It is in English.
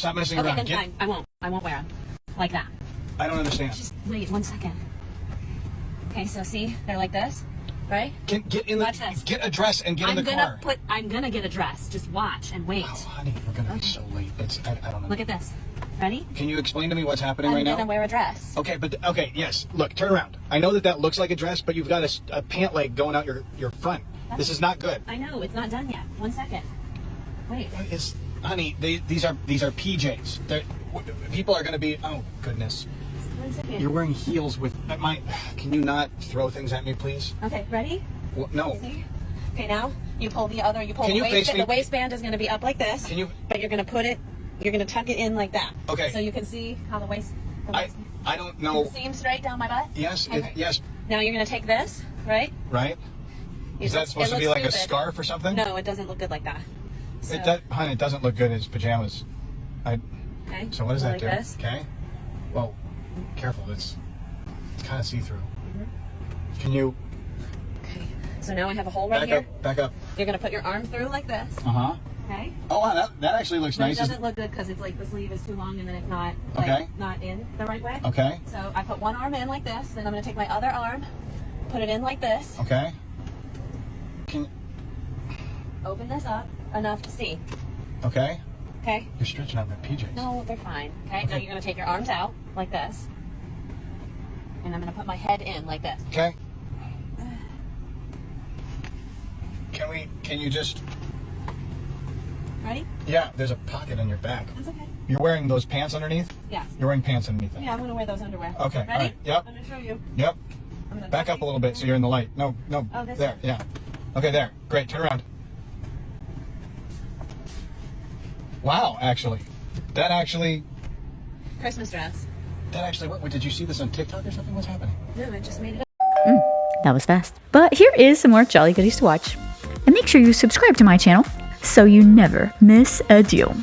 Stop messing Okay, around. then fine. I won't wear them. Like that. I don't understand. Just wait 1 second. Okay, so see, they're like this, right? Get in Watch the this. get a dress and get in the car. I'm gonna get a dress. Just watch and wait. Oh, honey, we're gonna be so late. I don't know. Look at this. Ready? Can you explain to me what's happening right now? I'm gonna wear a dress. Okay, yes. Look, turn around. I know that looks like a dress, but you've got a pant leg going out your front. This is not good. I know, it's not done yet. 1 second. Wait. What is, honey? These are PJs. People are gonna be. Oh goodness. 1 second. You're wearing heels with my. Can you not throw things at me, please? Okay, ready? Well, no. See? Okay, now you pull the other. You pull Can the you face waistband. me? The waistband is gonna be up like this. Can you? But you're gonna put it. You're gonna tuck it in like that. Okay. So you can see how the waist. I don't know. Seam straight down my butt. Yes. Okay. Yes. Now you're gonna take this, right? Right. Is that supposed to be like a scarf or something? No, it doesn't look good like that. So, Honey, it doesn't look good as pajamas. Okay. So what does that like do? This. Okay. Well, careful. It's kind of see-through. Mm-hmm. Can you Okay. So now I have a hole right here. back up? You're gonna put your arm through like this. Okay. Oh wow, that actually looks But nice. it doesn't look good because it's like the sleeve is too long and then it's not not in the right way. Okay. So I put one arm in like this, then I'm gonna take my other arm, put it in like this. Okay. Open this up enough to see. Okay. Okay. You're stretching out my PJs. No, they're fine. Okay. Now you're gonna take your arms out like this, and I'm gonna put my head in like this. Okay. Can you just? Ready? Yeah. There's a pocket on your back. That's okay. You're wearing those pants underneath? Yes. You're wearing pants underneath them. Yeah, I'm gonna wear those underwear. Okay. Ready? All right. Yep. I'm gonna show you. Yep. I'm gonna Back up a little bit so you're in the light. No. Oh, this there. one. Yeah. Okay. There. Great. Turn around. Wow. Christmas dress. What did you see this on TikTok or something? What's happening? No, I just made it up. That was fast. But here is some more Jolly Goodies to watch. And make sure you subscribe to my channel so you never miss a deal.